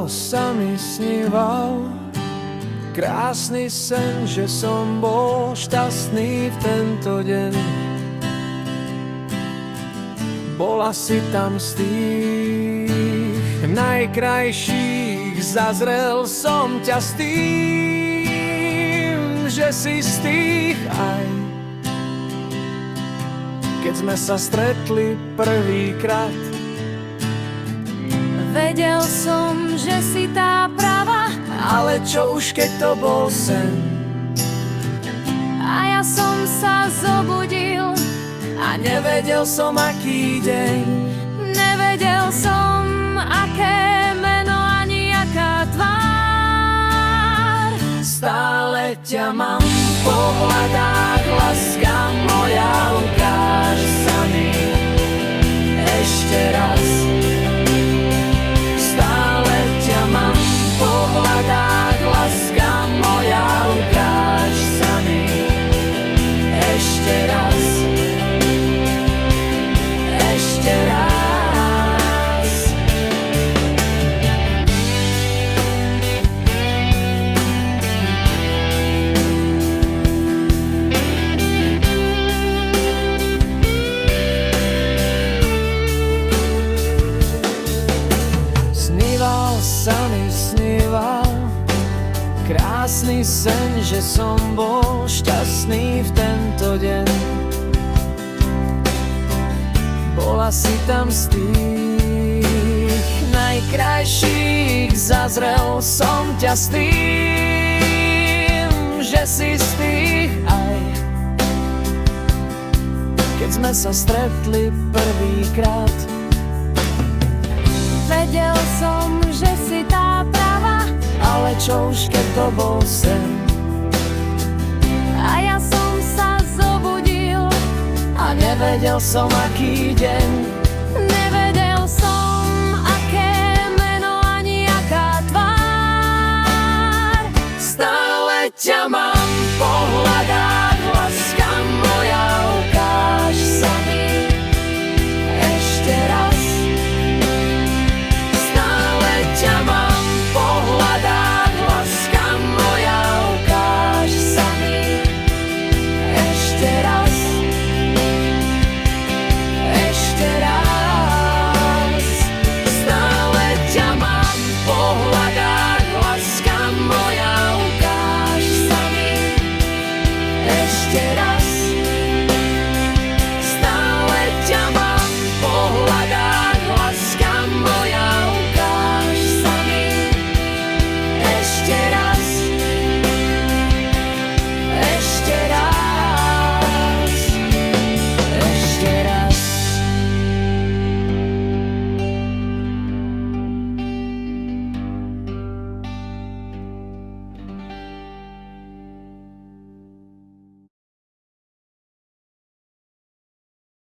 Sníval sa mi sníval krásny sen, že som bol šťastný v tento deň. Bola si tam z tých najkrajších, zazrel som ťa s tým, že si z tých aj. Keď sme sa stretli prvýkrát, vedel som, že si tá pravá, ale čo už keď to bol sen. a ja som sa zobudil A nevedel som aký deň, nevedel som, aké meno ani aká tvár. stále ťa mám v pohľadách, láska moja, ukáž sa mi ešte raz. Stále ťa mám v pohľadách, láska moja, ukáž sa mi ešte raz. Ešte raz. Sníval sa mi, sníval krásny sen, že som bol šťastný v tento deň. Bola si tam z tých najkrajších, zazrel som ťa s tým, že si z tých aj. Keď sme sa stretli prvýkrát, Vedel som, že si tá pravá, ale čo už keď to bol sen. a ja som sa zobudil A nevedel som aký deň,